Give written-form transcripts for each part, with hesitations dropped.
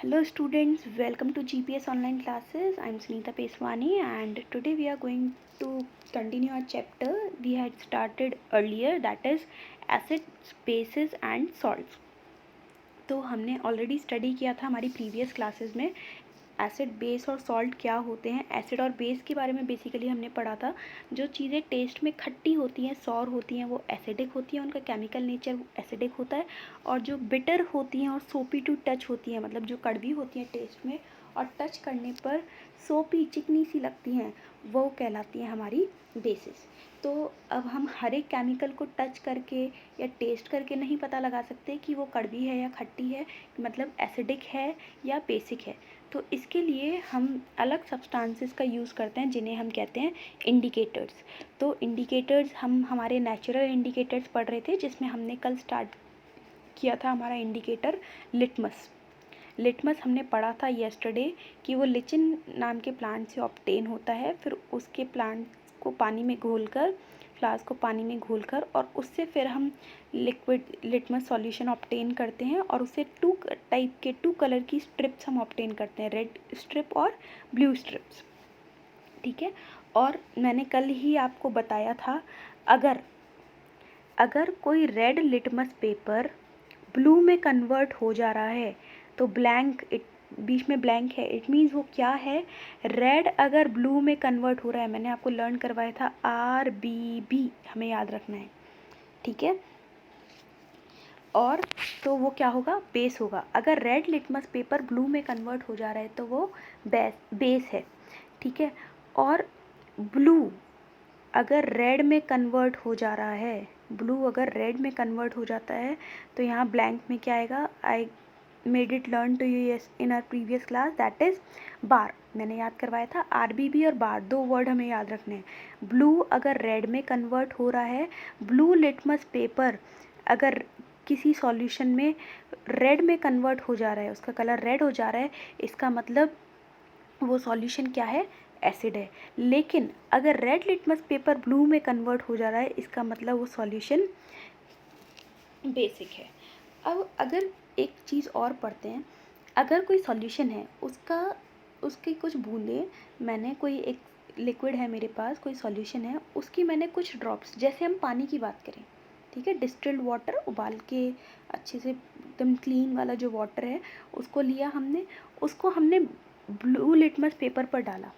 Hello students, welcome to GPS online classes. I am Sunita Peswani and today we are going to continue our chapter we had started earlier, that is acids, bases and salts. तो हमने already study किया था हमारी previous classes में acid base और salt क्या होते हैं। एसिड और बेस के बारे में बेसिकली हमने पढ़ा था। जो चीज़ें टेस्ट में खट्टी होती हैं, सॉर होती हैं, वो एसिडिक होती हैं, उनका केमिकल नेचर एसिडिक होता है। और जो बिटर होती हैं और सोपी टू टच होती हैं, मतलब जो कड़वी होती हैं टेस्ट में और टच करने पर सोपी चिकनी सी लगती हैं, वो कहलाती हैं हमारी बेसिस। तो अब हम हर एक केमिकल को टच करके या टेस्ट करके नहीं पता लगा सकते कि वो कड़वी है या खट्टी है, मतलब एसिडिक है या बेसिक है। तो इसके लिए हम अलग सब्सटेंसेस का यूज़ करते हैं जिन्हें हम कहते हैं इंडिकेटर्स। तो इंडिकेटर्स हम हमारे नेचुरल इंडिकेटर्स पढ़ रहे थे, जिसमें हमने कल स्टार्ट किया था हमारा इंडिकेटर लिटमस। लिटमस हमने पढ़ा था येस्टरडे कि वो लिचिन नाम के प्लांट से ऑब्टेन होता है। फिर उसके प्लांट को पानी में घोलकर, फ्लास्क को पानी में घोलकर, और उससे फिर हम लिक्विड लिटमस सॉल्यूशन ऑब्टेन करते हैं और उससे टू कलर की स्ट्रिप्स हम ऑब्टेन करते हैं, रेड स्ट्रिप और ब्लू स्ट्रिप्स। ठीक है। और मैंने कल ही आपको बताया था, अगर कोई रेड लिटमस पेपर ब्लू में कन्वर्ट हो जा रहा है तो बीच में ब्लैंक है, इट मीन्स वो क्या है, रेड अगर ब्लू में कन्वर्ट हो रहा है, मैंने आपको लर्न करवाया था RBB, हमें याद रखना है। ठीक है। और तो वो क्या होगा, बेस होगा। अगर रेड लिटमस पेपर ब्लू में कन्वर्ट हो जा रहा है तो वो बेस है। ठीक है। और ब्लू अगर रेड में कन्वर्ट हो जा रहा है, ब्लू अगर रेड में कन्वर्ट हो जाता है तो यहाँ ब्लैंक में क्या आएगा, I made it learn to you in our previous class, that is bar. मैंने याद करवाया था RBB और बार, दो वर्ड हमें याद रखने हैं। ब्लू अगर रेड में कन्वर्ट हो रहा है, ब्लू लिटमस पेपर अगर किसी सॉल्यूशन में रेड में कन्वर्ट हो जा रहा है, उसका कलर रेड हो जा रहा है, इसका मतलब वो सॉल्यूशन क्या है, एसिड है। लेकिन अगर रेड लिटमस पेपर ब्लू में कन्वर्ट हो जा रहा है, इसका मतलब वो सॉल्यूशन बेसिक है। अब अगर एक चीज़ और पढ़ते हैं, अगर कोई सॉल्यूशन है, उसकी कुछ बूंदें, मैंने कोई एक लिक्विड है मेरे पास, कोई सॉल्यूशन है, उसकी मैंने कुछ ड्रॉप्स, जैसे हम पानी की बात करें, ठीक है, डिस्टिल्ड वाटर उबाल के अच्छे से एकदम क्लीन वाला जो वाटर है उसको लिया हमने, उसको हमने ब्लू लिटमस पेपर पर डाला,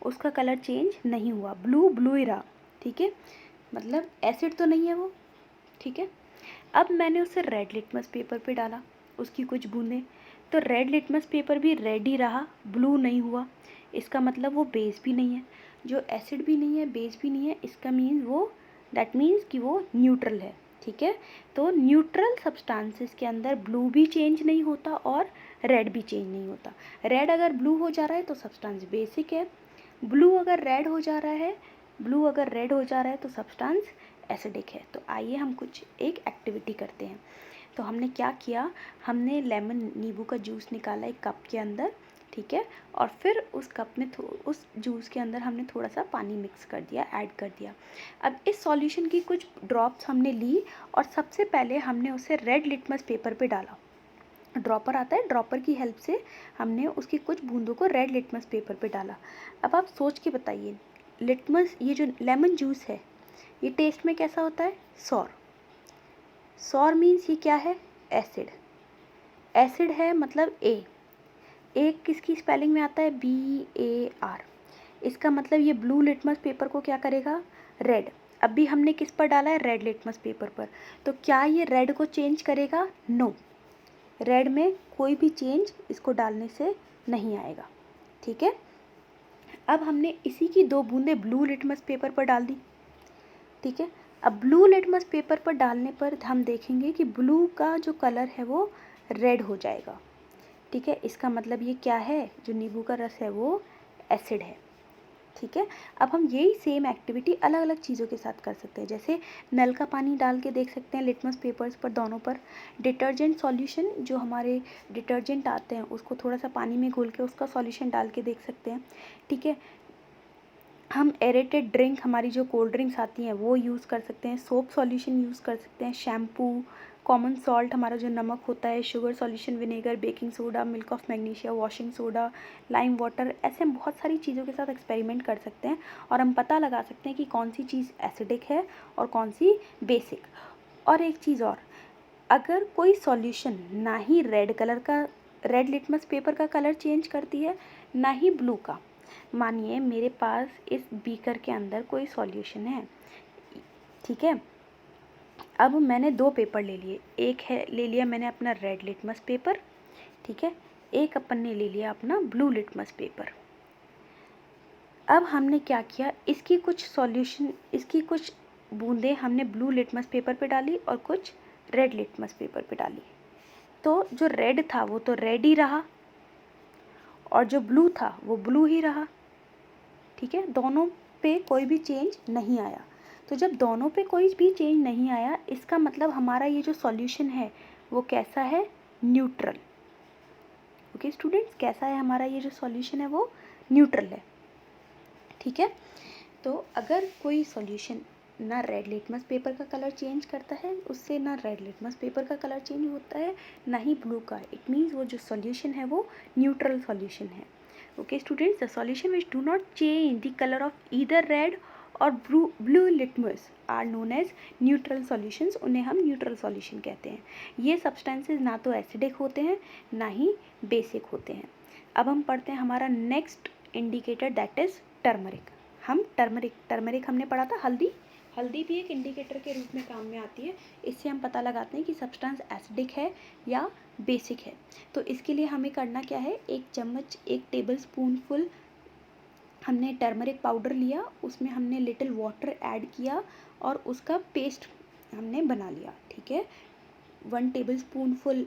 उसका कलर चेंज नहीं हुआ, ब्लू ही रहा। ठीक है, मतलब एसिड तो नहीं है वो। ठीक है। अब मैंने उसे रेड लिटमस पेपर पे डाला, उसकी कुछ बूंदें, तो रेड लिटमस पेपर भी रेड ही रहा, ब्लू नहीं हुआ। इसका मतलब वो बेस भी नहीं है, जो एसिड भी नहीं है, बेस भी नहीं है, इसका दैट मीन्स कि वो न्यूट्रल है। ठीक है। तो न्यूट्रल सब्सटेंसेस के अंदर ब्लू भी चेंज नहीं होता और रेड भी चेंज नहीं होता। रेड अगर ब्लू हो जा रहा है तो सब्सटेंस बेसिक है, ब्लू अगर रेड हो जा रहा है तो सब्सटेंस एसिडिक है। तो आइए हम कुछ एक एक्टिविटी करते हैं। तो हमने क्या किया, हमने नींबू का जूस निकाला एक कप के अंदर। ठीक है। और फिर उस कप में उस जूस के अंदर हमने थोड़ा सा पानी मिक्स कर दिया, ऐड कर दिया। अब इस सॉल्यूशन की कुछ ड्रॉप्स हमने ली और सबसे पहले हमने उसे रेड लिटमस पेपर पे डाला। ड्रॉपर आता है, ड्रॉपर की हेल्प से हमने उसकी कुछ बूंदों को रेड लिटमस पेपर पे डाला। अब आप सोच के बताइए, लिटमस, ये जो लेमन जूस है, ये टेस्ट में कैसा होता है, सॉर मीन्स ये क्या है, एसिड है, मतलब ए किसकी स्पेलिंग में आता है, BAR। इसका मतलब ये ब्लू लिटमस पेपर को क्या करेगा, रेड। अब भी हमने किस पर डाला है, रेड लिटमस पेपर पर, तो क्या ये रेड को चेंज करेगा, नो, रेड में कोई भी चेंज इसको डालने से नहीं आएगा। ठीक है। अब हमने इसी की दो बूंदें ब्लू लिटमस पेपर पर डाल दी। ठीक है। अब ब्लू लिटमस पेपर पर डालने पर हम देखेंगे कि ब्लू का जो कलर है वो रेड हो जाएगा। ठीक है। इसका मतलब ये क्या है, जो नींबू का रस है वो एसिड है। ठीक है। अब हम यही सेम एक्टिविटी अलग अलग चीज़ों के साथ कर सकते हैं, जैसे नल का पानी डाल के देख सकते हैं लिटमस पेपर्स पर, दोनों पर। डिटर्जेंट सॉल्यूशन, जो हमारे डिटर्जेंट आते हैं उसको थोड़ा सा पानी में घोल के उसका सॉल्यूशन डाल के देख सकते हैं। ठीक है। हम एरेटेड ड्रिंक, हमारी जो कोल्ड ड्रिंक्स आती हैं वो यूज़ कर सकते हैं, सोप सॉल्यूशन यूज़ कर सकते हैं, शैम्पू, कॉमन सॉल्ट हमारा जो नमक होता है, sugar solution, vinegar, baking soda, milk of magnesia, washing soda, lime water, ऐसे हम बहुत सारी चीज़ों के साथ एक्सपेरिमेंट कर सकते हैं और हम पता लगा सकते हैं कि कौन सी चीज़ एसिडिक है और कौन सी बेसिक। और एक चीज़ और, अगर कोई सॉल्यूशन ना ही रेड लिटमस पेपर का कलर चेंज करती है, ना ही ब्लू का। मानिए मेरे पास इस बीकर के अंदर कोई सॉल्यूशन है, ठीक है। अब मैंने 2 पेपर ले लिए, एक है ले लिया मैंने अपना रेड लिटमस पेपर, ठीक है, एक अपन ने ले लिया अपना ब्लू लिटमस पेपर। अब हमने क्या किया, इसकी कुछ बूंदें हमने ब्लू लिटमस पेपर पे डाली और कुछ रेड लिटमस पेपर पे डाली। तो जो रेड था वो तो रेड ही रहा और जो ब्लू था वो ब्लू ही रहा, ठीक है। दोनों पे कोई भी चेंज नहीं आया। तो जब दोनों पे कोई भी चेंज नहीं आया, इसका मतलब हमारा ये जो सॉल्यूशन है वो कैसा है, न्यूट्रल। ओके स्टूडेंट्स, कैसा है हमारा ये जो सॉल्यूशन है वो न्यूट्रल है, ठीक है। तो अगर कोई सॉल्यूशन ना रेड लिटमस पेपर का कलर चेंज करता है, उससे ना रेड लिटमस पेपर का कलर चेंज होता है, ना ही ब्लू का, इट मीन्स वो जो सॉल्यूशन है वो न्यूट्रल सॉल्यूशन है। Okay students, the solution which do not change the colour of either red और blue litmus are known as neutral solutions, उन्हें हम न्यूट्रल सॉल्यूशन कहते हैं। ये सब्सटेंसेज ना तो एसिडिक होते हैं ना ही बेसिक होते हैं। अब हम पढ़ते हैं हमारा next indicator, that is turmeric. हम टर्मरिक हमने पढ़ा था, हल्दी भी एक इंडिकेटर के रूप में काम में आती है। इससे हम पता लगाते हैं कि सब्सटेंस एसिडिक है या बेसिक है। तो इसके लिए हमें करना क्या है, 1 टेबल स्पूनफुल हमने टर्मरिक पाउडर लिया, उसमें हमने लिटिल वाटर ऐड किया और उसका पेस्ट हमने बना लिया, ठीक है। 1 table spoonful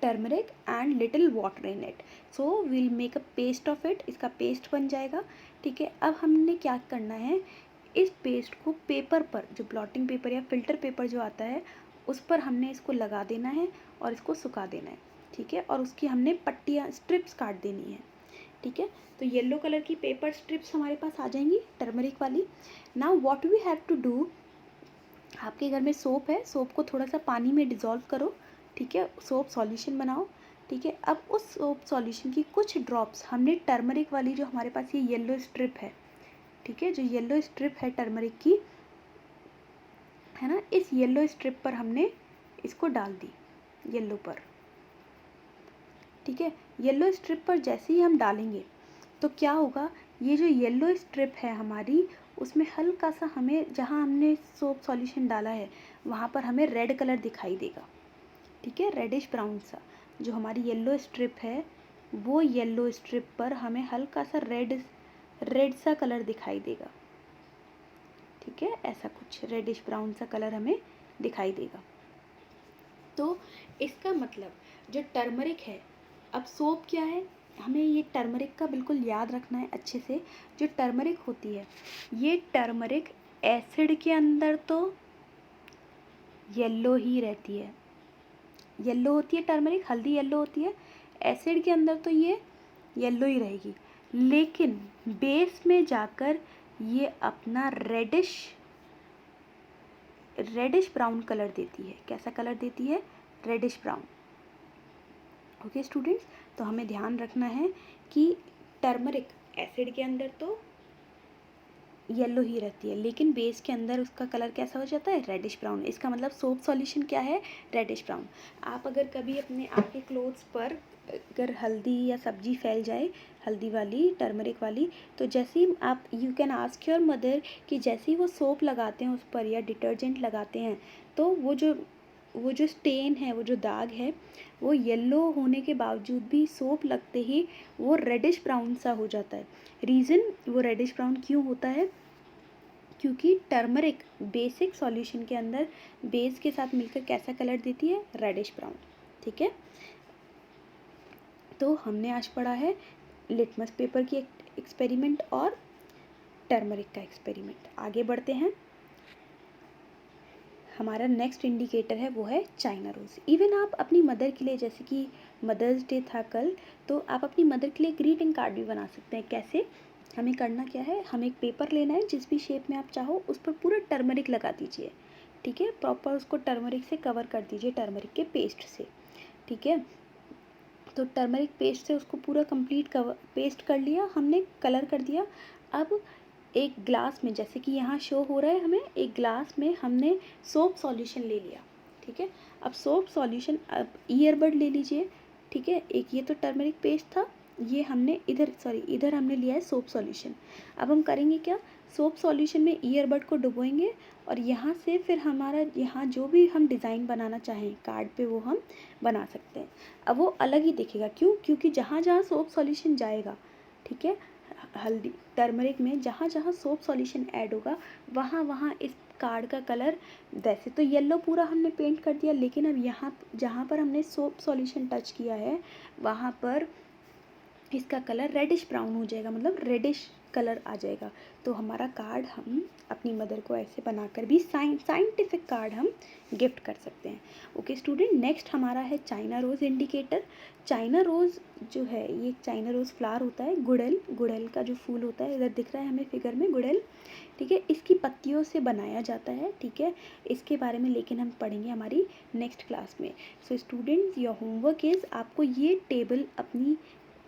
turmeric and little water in it, so we'll make a paste of it, इसका पेस्ट बन जाएगा, ठीक है। अब हमने क्या करना है, इस पेस्ट को पेपर पर, जो ब्लॉटिंग पेपर या फिल्टर पेपर जो आता है उस पर हमने इसको लगा देना है और इसको सुखा देना है, ठीक है। और उसकी हमने पट्टियाँ, स्ट्रिप्स काट देनी है, ठीक है। तो येलो कलर की पेपर स्ट्रिप्स हमारे पास आ जाएंगी टर्मरिक वाली। Now what we have to do, आपके घर में सोप है, सोप को थोड़ा सा पानी में डिज़ोल्व करो, ठीक है, सोप सॉल्यूशन बनाओ, ठीक है। अब उस सोप सॉल्यूशन की कुछ ड्रॉप्स हमने टर्मरिक वाली, जो हमारे पास ये येलो स्ट्रिप है, ठीक है, जो येलो स्ट्रिप है टर्मरिक की, है ना, इस येलो स्ट्रिप पर हमने इसको डाल दी, येलो पर, ठीक है। येलो स्ट्रिप पर जैसे ही हम डालेंगे तो क्या होगा, ये जो येलो स्ट्रिप है हमारी, उसमें हल्का सा हमें, जहाँ हमने सोप सॉल्यूशन डाला है वहाँ पर हमें रेड कलर दिखाई देगा, ठीक है, रेडिश ब्राउन सा। जो हमारी येलो स्ट्रिप है वो येलो स्ट्रिप पर हमें हल्का सा रेड सा कलर दिखाई देगा, ठीक है, ऐसा कुछ रेडिश ब्राउन सा कलर हमें दिखाई देगा। तो इसका मतलब जो टर्मरिक है, अब सोप क्या है, हमें ये टर्मरिक का बिल्कुल याद रखना है अच्छे से। जो टर्मरिक होती है, ये टर्मरिक एसिड के अंदर तो येलो ही रहती है, येलो होती है टर्मरिक, हल्दी येलो होती है, एसिड के अंदर तो ये येलो ही रहेगी, लेकिन बेस में जाकर ये अपना रेडिश ब्राउन कलर देती है। कैसा कलर देती है, रेडिश ब्राउन। ओके स्टूडेंट्स, तो हमें ध्यान रखना है कि टर्मरिक एसिड के अंदर तो येलो ही रहती है, लेकिन बेस के अंदर उसका कलर कैसा हो जाता है, रेडिश ब्राउन। इसका मतलब सोप सॉल्यूशन क्या है, रेडिश ब्राउन। आप अगर कभी अपने आपके क्लोथ्स पर अगर हल्दी या सब्जी फैल जाए, हल्दी वाली, टर्मरिक वाली, तो जैसे ही आप, you can ask your mother कि जैसे ही वो सोप लगाते हैं उस पर या डिटर्जेंट लगाते हैं, तो वो जो स्टेन है, वो जो दाग है, वो येलो होने के बावजूद भी सोप लगते ही वो रेडिश ब्राउन सा हो जाता है। रीज़न वो रेडिश ब्राउन क्यों होता है, क्योंकि टर्मरिक बेसिक सॉल्यूशन के अंदर बेस के साथ मिलकर कैसा कलर देती है, रेडिश ब्राउन, ठीक है। तो हमने आज पढ़ा है लिटमस पेपर की एक्सपेरिमेंट और टर्मरिक का एक्सपेरिमेंट। आगे बढ़ते हैं, हमारा नेक्स्ट इंडिकेटर है वो है चाइना रोज़। इवन आप अपनी मदर के लिए, जैसे कि मदर्स डे था कल, तो आप अपनी मदर के लिए ग्रीटिंग कार्ड भी बना सकते हैं। कैसे, हमें करना क्या है, हमें एक पेपर लेना है, जिस भी शेप में आप चाहो उस पर पूरा टर्मरिक लगा दीजिए, ठीक है, प्रॉपर उसको टर्मरिक से कवर कर दीजिए, टर्मरिक के पेस्ट से, ठीक है। तो टर्मरिक पेस्ट से उसको पूरा कंप्लीट कवर पेस्ट कर लिया हमने, कलर कर दिया। अब एक ग्लास में, जैसे कि यहाँ शो हो रहा है हमें, एक ग्लास में हमने सोप सॉल्यूशन ले लिया, ठीक है। अब सोप सॉल्यूशन, अब ईयरबड ले लीजिए, ठीक है। एक ये तो टर्मरिक पेस्ट था, ये हमने इधर, सॉरी इधर हमने लिया है सोप सॉल्यूशन। अब हम करेंगे क्या, सोप सॉल्यूशन में ईयरबड को डुबोएंगे और यहाँ से फिर हमारा, यहाँ जो भी हम डिज़ाइन बनाना चाहें कार्ड पे वो हम बना सकते हैं। अब वो अलग ही दिखेगा, क्यों, क्योंकि जहाँ जहाँ सोप सॉल्यूशन जाएगा, ठीक है, हल्दी टर्मरिक में जहाँ जहाँ सोप सॉल्यूशन ऐड होगा वहाँ वहाँ इस कार्ड का कलर, वैसे तो येलो पूरा हमने पेंट कर दिया, लेकिन अब यहाँ जहाँ पर हमने सोप सॉल्यूशन टच किया है वहाँ पर इसका कलर रेडिश ब्राउन हो जाएगा, मतलब रेडिश कलर आ जाएगा। तो हमारा कार्ड हम अपनी मदर को ऐसे बनाकर भी साइंटिफिक कार्ड हम गिफ्ट कर सकते हैं। ओके स्टूडेंट, नेक्स्ट हमारा है China rose indicator. China rose जो है, ये चाइना रोज़ फ्लावर होता है, गुड़हल का जो फूल होता है, इधर दिख रहा है हमें फिगर में गुड़हल, ठीक है। इसकी पत्तियों से बनाया जाता है, ठीक है। इसके बारे में लेकिन हम पढ़ेंगे हमारी नेक्स्ट क्लास में। So students, your homework is, आपको ये टेबल अपनी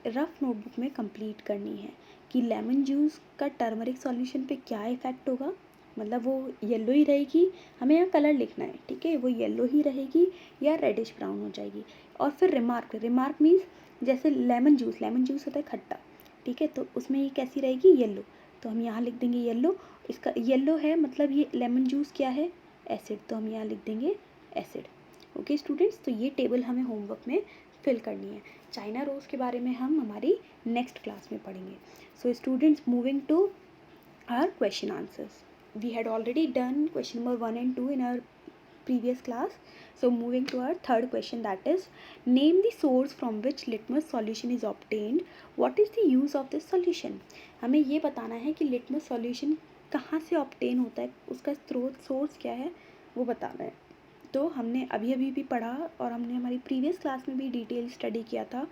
रफ़ नोटबुक में कंप्लीट करनी है कि लेमन जूस का टर्मरिक सॉल्यूशन पे क्या इफ़ेक्ट होगा, मतलब वो येलो ही रहेगी, हमें यहाँ कलर लिखना है, ठीक है, वो येलो ही रहेगी या रेडिश ब्राउन हो जाएगी। और फिर रिमार्क मीन्स, जैसे लेमन जूस होता है खट्टा, ठीक है, तो उसमें ये कैसी रहेगी, येलो, तो हम यहाँ लिख देंगे येलो। इसका येलो है मतलब ये लेमन जूस क्या है, एसिड, तो हम यहाँ लिख देंगे एसिड। ओके स्टूडेंट्स, तो ये टेबल हमें होमवर्क में फिल करनी है। चाइना रोज़ के बारे में हम हमारी नेक्स्ट क्लास में पढ़ेंगे। So students, moving to our question answers, we had already done question number 1 and 2 in our previous class. So moving to our third question, that is, name the source from which litmus solution is obtained. What is the use of this solution? हमें ये बताना है कि litmus solution कहाँ से obtain होता है, उसका स्रोत, सोर्स क्या है, वो बताना है। तो हमने अभी अभी भी पढ़ा और हमने हमारी प्रीवियस क्लास में भी डिटेल स्टडी किया था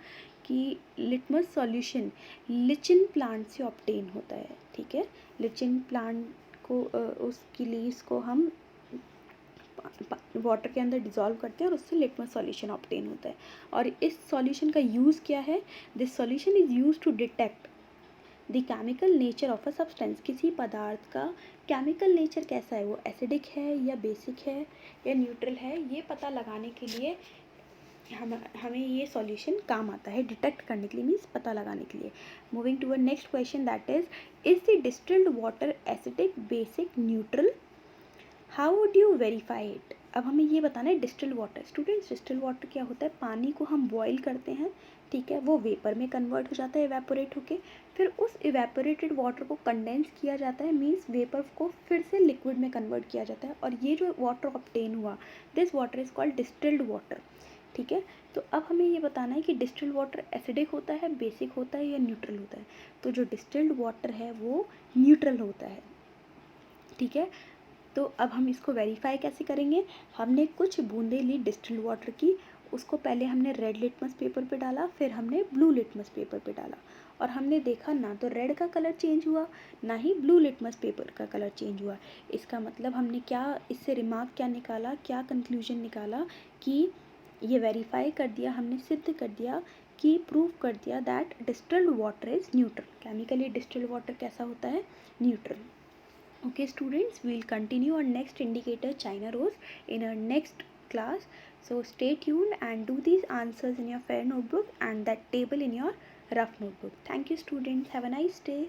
कि लिटमस सॉल्यूशन लिचिन प्लांट से ऑब्टेन होता है, ठीक है। लिचिन प्लांट को उसकी लीव्स को हम वाटर के अंदर डिज़ोल्व करते हैं और उससे लिटमस सॉल्यूशन ऑब्टेन होता है। और इस सॉल्यूशन का यूज़ क्या है, this solution is use to detect the chemical nature of a substance, किसी पदार्थ का केमिकल नेचर कैसा है, वो एसिडिक है या बेसिक है या न्यूट्रल है, ये पता लगाने के लिए हमें ये सॉल्यूशन काम आता है, डिटेक्ट करने के लिए, मीन्स पता लगाने के लिए। Moving to a next question, that is the distilled water acidic, basic, neutral, how would you verify it. अब हमें ये बताना है distilled water. Students, distilled water क्या होता है, पानी को हम बॉयल करते हैं, ठीक है, वो वेपर में कन्वर्ट हो जाता है इवेपोरेट होके, फिर उस इवेपोरेटेड वाटर को कंडेंस किया जाता है, मीन्स वेपर को फिर से लिक्विड में कन्वर्ट किया जाता है, और ये जो वाटर ऑब्टेन हुआ, this water is called distilled water, ठीक है। तो अब हमें ये बताना है कि डिस्टिल्ड वाटर एसिडिक होता है, बेसिक होता है या न्यूट्रल होता है। तो जो डिस्टिल्ड वाटर है वो न्यूट्रल होता है, ठीक है। तो अब हम इसको वेरीफाई कैसे करेंगे, हमने कुछ बूंदें ली डिस्टिल्ड वाटर की, उसको पहले हमने रेड लिटमस पेपर पे डाला, फिर हमने ब्लू लिटमस पेपर पे डाला, और हमने देखा ना तो रेड का कलर चेंज हुआ, ना ही ब्लू लिटमस पेपर का कलर चेंज हुआ। इसका मतलब हमने क्या इससे रिमार्क क्या निकाला, क्या कंक्लूजन निकाला कि ये वेरीफाई कर दिया, हमने सिद्ध कर दिया कि प्रूव कर दिया that distilled water is neutral, chemically distilled water कैसा होता है, neutral. Okay students, we will continue our next indicator China rose in our next class. So stay tuned and do these answers in your fair notebook and that table in your rough notebook. Thank you students. Have a nice day.